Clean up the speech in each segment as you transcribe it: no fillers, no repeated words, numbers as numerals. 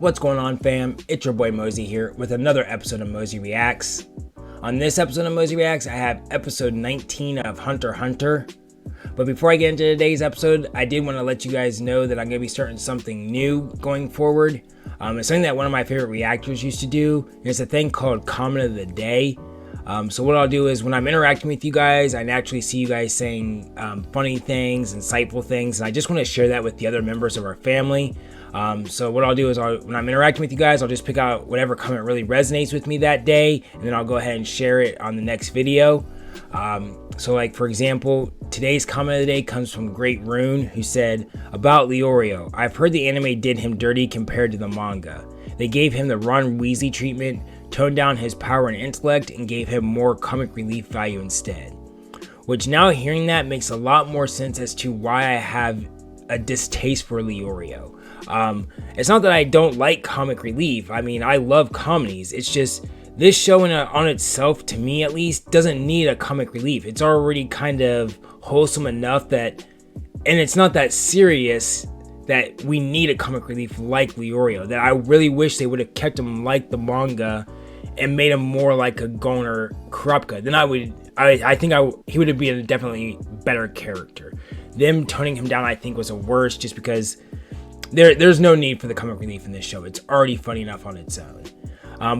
What's going on, fam? It's your boy Mozy here with another episode of Mozy Reacts. On this episode of Mozy Reacts, I have episode 19 of Hunter x Hunter. But before I get into today's episode, I did want to let you guys know that I'm going to be starting something new going forward. It's something that one of my favorite reactors used to do. It's a thing called Comment of the Day. So what I'll do is when I'm interacting with you guys, I naturally see you guys saying funny things, insightful things, and I just want to share that with the other members of our family. So what I'll do is when I'm interacting with you guys, I'll just pick out whatever comment really resonates with me that day, and then I'll go ahead and share it on the next video. So like for example, today's comment of the day comes from Great Rune, who said, about Leorio, I've heard the anime did him dirty compared to the manga. They gave him the Ron Weasley treatment, toned down his power and intellect, and gave him more comic relief value instead. Which now hearing that makes a lot more sense as to why I have a distaste for Leorio. It's not that I don't like comic relief. I mean, I love comedies. It's just this show on itself, to me at least, doesn't need a comic relief. It's already kind of wholesome enough that, and it's not that serious that we need a comic relief like Leorio. That I really wish they would have kept him like the manga and made him more like a Goner Kurapika. Then I think he would have been a definitely better character. Them toning him down, I think, was a worse, just because there's no need for the comic relief in this show. It's already funny enough on its own.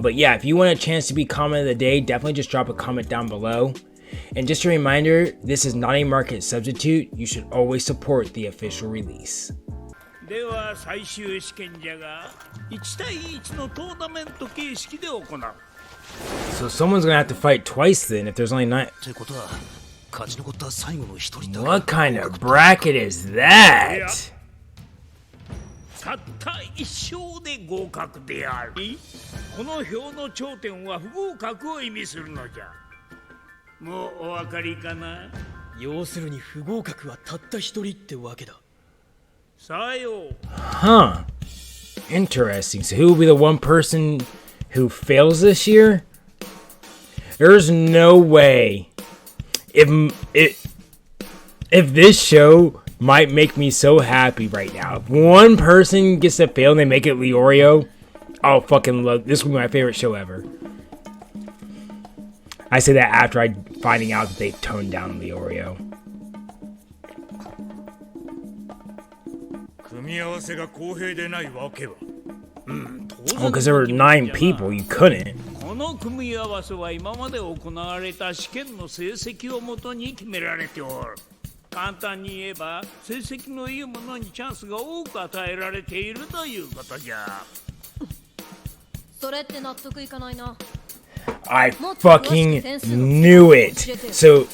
But yeah, if you want a chance to be comment of the day, definitely just drop a comment down below. And just a reminder, this is not a market substitute. You should always support the official release. So someone's gonna have to fight twice then if there's only 9. What kind of bracket is that? Huh. Interesting. So who will be the one person who fails this year? There's no way. If this show might make me so happy right now. If one person gets to fail and they make it Leorio, I'll fucking love this. Will be my favorite show ever. I say that after finding out that they toned down Leorio. Oh, because there were 9 people, you couldn't. I fucking knew it. So,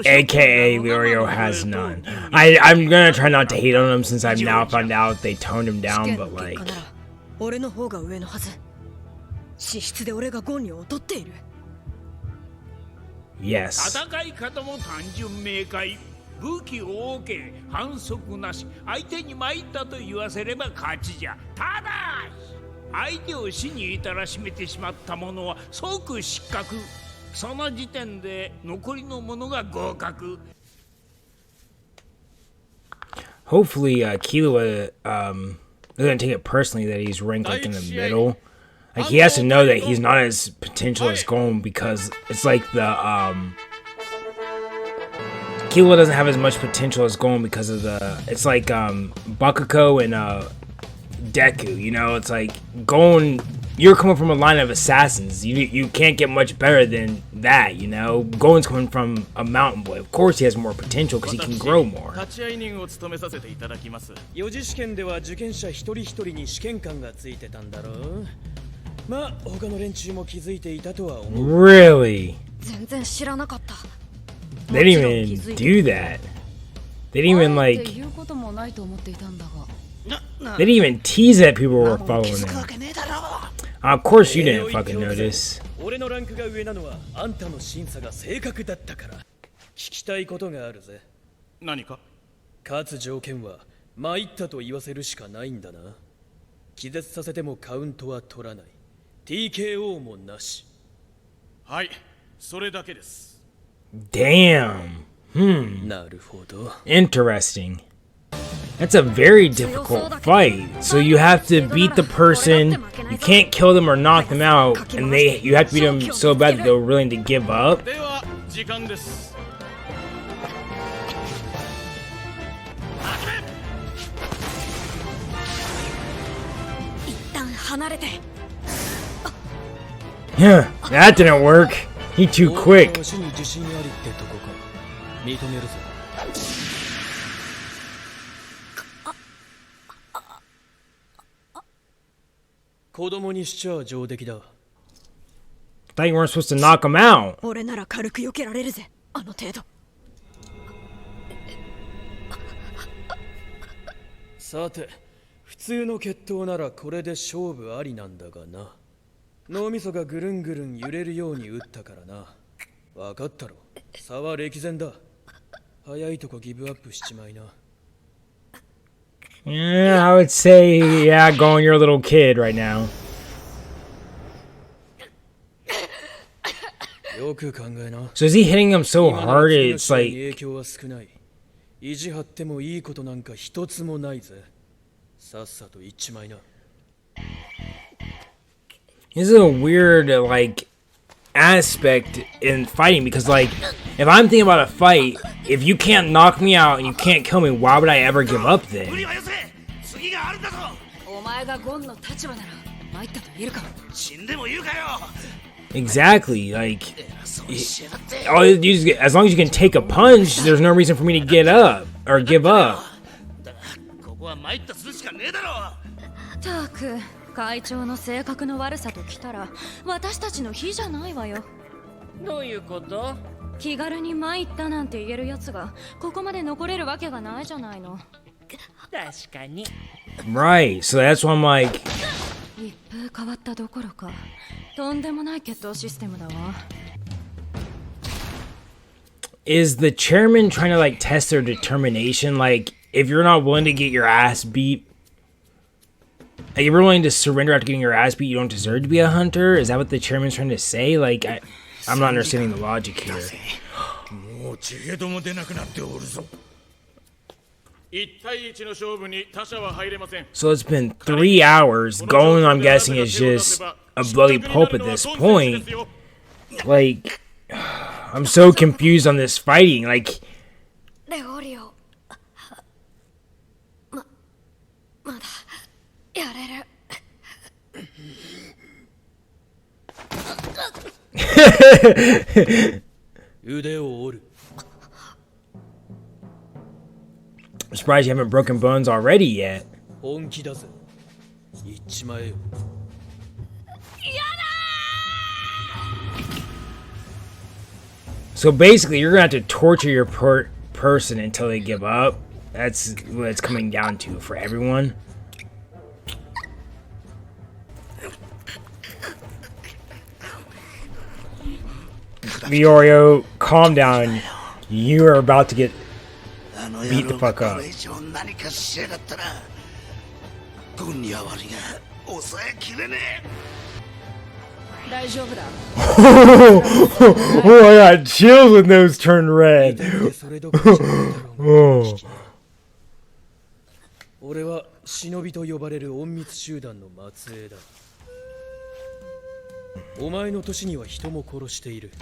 AKA Leorio has none. I'm gonna try not to hate on him since I've now found out they toned him down, but like, yes. Hopefully, Killua doesn't take it personally that he's ranked like in the middle. Like he has to know that he's not as potential as Gon, because it's like the Killua doesn't have as much potential as Gon because of it's like Bakugo and Deku. You know, it's like Gon. You're coming from a line of assassins. You can't get much better than that, you know? Gon's coming from a mountain boy. Of course he has more potential because he can grow more. Really? They didn't even do that. They didn't even like... They didn't even tease that people were following them. Of course you didn't fucking notice. 俺のランクが上なのはあんたの審査が正確だったから。聞きたいことがあるぜ。何か？勝つ条件は参ったと言わせるしかないんだな。気絶させてもカウントは取らない。TKO もなし。はい、それだけです。Damn. なるほど。 Interesting. That's a very difficult fight. So you have to beat the person, you can't kill them or knock them out, and you have to beat them so bad that they're willing to give up. では時間です。 Yeah, that didn't work. He too quick. 足に自信ありってとこか。認めるぞ。子供にしちゃ上出来だ。 Thought you weren't supposed to knock him out. 俺なら軽く避けられるぜ、あの程度。さて、普通の決闘ならこれで勝負ありなんだがな。脳みそがぐるんぐるん揺れるように打ったからな。わかったろ。差は歴然だ。早いとこギブアップしちまいな。 Yeah, I would say, yeah, going your little kid right now. よく考えな。 So is he hitting him so hard it's 影 like... 響は少ない。意地張ってもいいことなんか一つもないぜ。さっさと言っちまいな。 This is a weird, like, aspect in fighting because, like, if I'm thinking about a fight, if you can't knock me out and you can't kill me, why would I ever give up then? お前がゴンの立場なら参ったと言えるか。 Exactly, like, all you do is as long as you can take a punch, there's no reason for me to get up or give up. ここは参ったするしかねえだろ。たく、会長の性格の悪さときたら私たちの非じゃないわよ。どういうこと？気軽に参ったなんて言えるやつがここまで残れるわけがないじゃないの。確かに。 Right, so that's why I'm like... 一風変わったどころかとんでもない決闘システムだわ。 Is the chairman trying to, like, test their determination? Like, if you're not willing to get your ass beat, like, if you're willing to surrender after getting your ass beat, you don't deserve to be a hunter? Is that what the chairman's trying to say? Like, I'm not understanding the logic here. もうちげども出なくなっておるぞ。1対1の勝負に他者は入れません。 So it's been 3 hours. Going, I'm guessing, is just a bloody pulp at this point. Like, I'm so confused on this fighting. Like, レオリオ、まだやれる。腕を折る。 I'm surprised you haven't broken bones already yet. 本気だぜ。言っちまえよ。 So basically, you're gonna have to torture your person until they give up. That's what it's coming down to for everyone. Miorio, calm down. You are about to get beat the fuck up. 大丈夫だ。 Oh, I got chills when those turned red. それどころじゃないだろうな。 Oh. 俺は忍びと呼ばれる隠密集団の末裔だ。お前の年には人も殺している。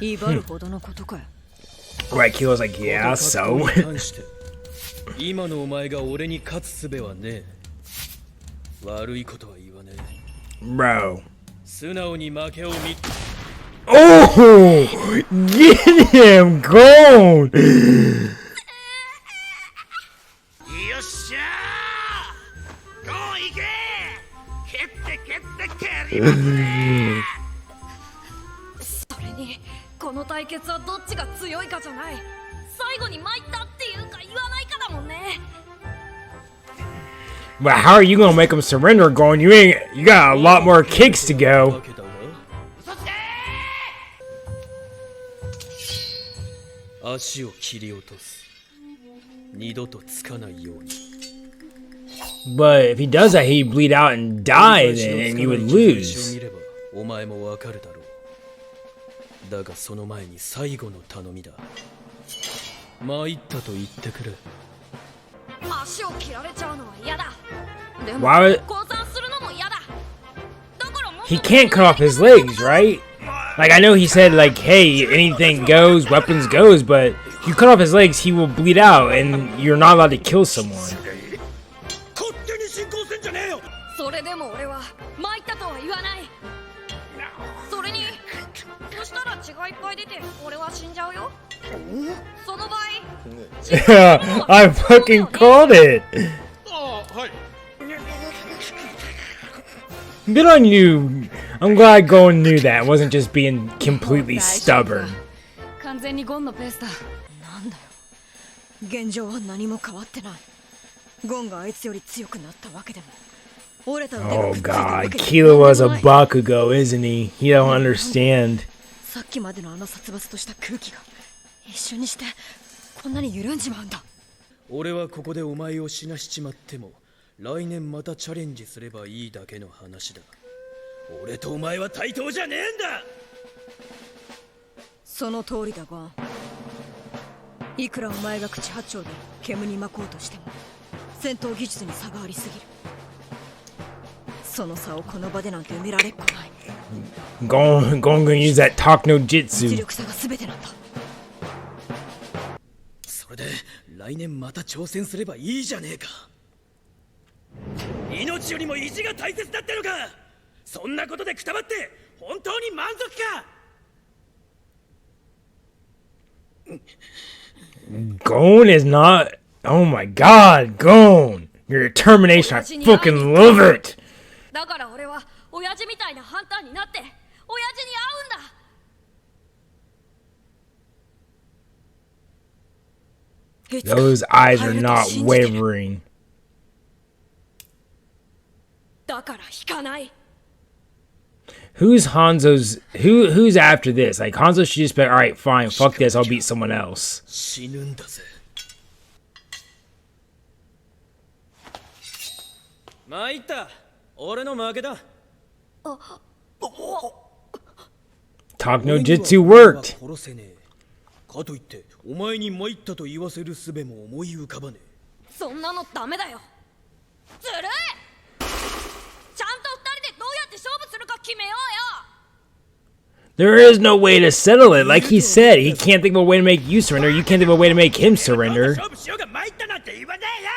威張るほどのことかよ。 Right, Kilo's like, yeah, so. 関して今のお前が俺に勝つ術はねえ。悪いことは言わねえ。 Bro. 素直に負けを見。 Oh! Get him gone! よっしゃー、ゴー行け蹴って蹴って蹴りますね。それにこの対決はどっちが強いかじゃない。最後に参ったっていうか言わないかだもんね。 But how are you gonna make him surrender going? You got a lot more kicks to go. 足を切り落とす。二度とつかないように。 But if he does that, he'd bleed out and die then, and you would lose. お前もわかるだろう。だがその前に最後の頼みだ。参ったと言ってくれ。足を切られちゃうのは嫌だ。でも Why would... 降参するのも嫌だ。だからもっと He can't cut off his legs, right? Like, I know he said, like, hey, anything goes, weapons goes, but if you cut off his legs, he will bleed out, and you're not allowed to kill someone. 勝手に進行せんじゃねえよ。それでも俺は参ったとは言わない。それにそしたら血がいっぱい出て俺は死んじゃうよ。その場合 Yeah, I fucking called it. ああ、はい。 Good on you. I'm glad Gon knew that. Wasn't just being completely stubborn. 完全にゴンのペースだ。なんだよ。現状は何も変わってない。ゴンがあいつより強くなったわけでも。折れた腕が Oh くっついたわ god, けでも Killua's a Bakugo, isn't he? He don't understand. さっきまでのあの殺伐とした空気が一瞬にしてこんなに緩んじまうんだ。俺はここでお前を死なしちまっても来年またチャレンジすればいいだけの話だ。俺とお前は対等じゃねえんだ。その通りだゴン。いくらお前が口八丁で煙に巻こうとしても戦闘技術に差がありすぎる。その差をこの場でなんて埋められっこない。 Gon gonna use that talk no 実 jutsu. 力差が全てなんだ。それで来年また挑戦すればいいじゃねえか。命よりも意地が大切だってのか。そんなことでくたばって本当に満足か。 Gon is not. Oh my god, Gon! Your determination, I fucking love it! だから俺は親父みたいなハンターになって親父に会うんだ。 Those eyes are not wavering. だから引かない。 Who's Hanzo's? Who's after this? Like Hanzo should just be like, all right, fine, fuck this, I'll beat someone else. 死ぬんだぜ。参った。俺の負けだ。 Talk no jutsu worked. 殺せねえ。かといってお前に参ったと言わせる術も思い浮かばねえ。そんなのダメだよ。ずるい。ちゃんと二人でどうやって勝負するか決めようよ。 There is no way to settle it. Like he said, he can't think of a way to make you surrender. You can't think of a way to make him surrender. 勝負しようが参ったなんて言わねえよ。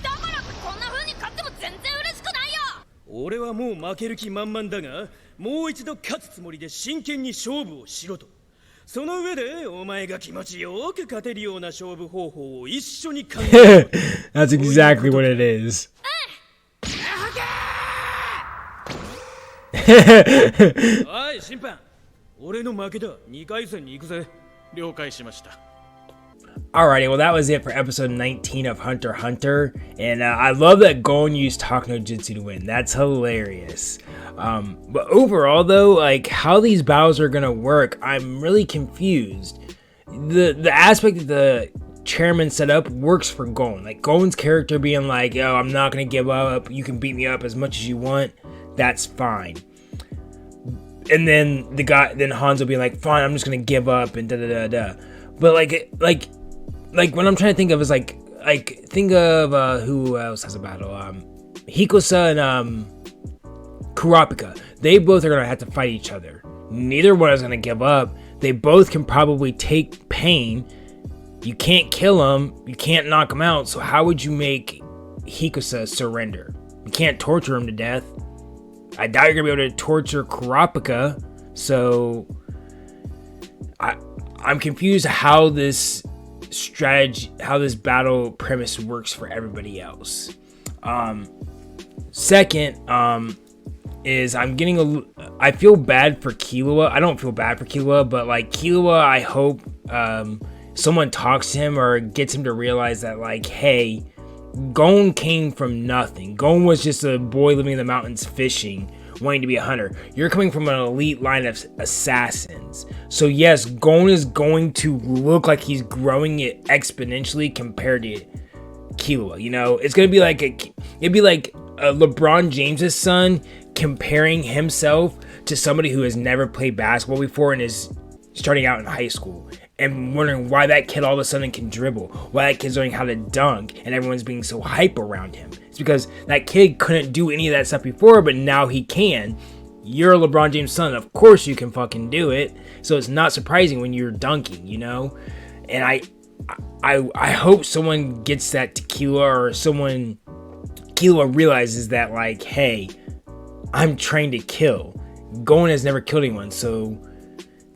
だからこんな風に勝っても全然嬉しくないよ。俺はもう負ける気満々だが、もう一度勝つつもりで真剣に勝負をしろと。その上でお前が気持ちよく勝てるような勝負方法を一緒に考えよう。 That's exactly what it is. おい審判、俺の負けだ。2回戦に行くぜ。了解しました。 Alrighty, well that was it for episode 19 of Hunter x Hunter, and I love that Gon used Talk no Jutsu to win. That's hilarious. But overall though, like how these battles are gonna work, I'm really confused. The aspect that the chairman set up works for Gon. Like Gon's character being like, yo, I'm not gonna give up, you can beat me up as much as you want, that's fine. And then then Hanzo being like, fine, I'm just gonna give up and da da da da. But like what I'm trying to think of is like think of who else has a battle? Hikosa and Kurapika. They both are gonna have to fight each other. Neither one is gonna give up. They both can probably take pain. You can't kill them. You can't knock them out. So how would you make Hikosa surrender? You can't torture him to death. I doubt you're gonna be able to torture Kurapika. So I'm confused how this strategy, how this battle premise works for everybody else. Second, is I feel bad for Killua. I don't feel bad for Killua, but like Killua, I hope someone talks to him or gets him to realize that like, hey, Gon came from nothing. Gon was just a boy living in the mountains fishing wanting to be a hunter. You're coming from an elite line of assassins. So yes, Gon is going to look like he's growing it exponentially compared to Killua. You know, it's gonna be like it'd be like LeBron James's son comparing himself to somebody who has never played basketball before and is starting out in high school, and wondering why that kid all of a sudden can dribble, why that kid's learning how to dunk, and everyone's being so hype around him. It's because that kid couldn't do any of that stuff before, but now he can. You're a LeBron James son, of course you can fucking do it. So it's not surprising when you're dunking, you know? And I hope someone gets that to Killua, or Killua realizes that, like, hey, I'm trained to kill. Gon has never killed anyone, so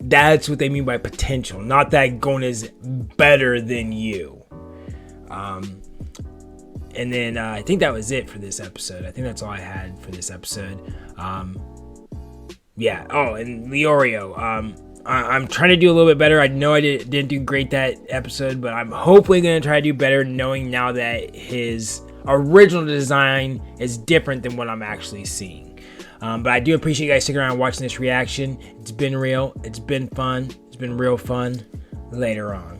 that's what they mean by potential. Not that Gon is better than you. And then I think that was it for this episode. I think that's all I had for this episode. Yeah. Oh, and Leorio. I'm trying to do a little bit better. I know I didn't do great that episode, but I'm hopefully going to try to do better, knowing now that his original design is different than what I'm actually seeing. But I do appreciate you guys sticking around and watching this reaction. It's been real. It's been fun. It's been real fun. Later on.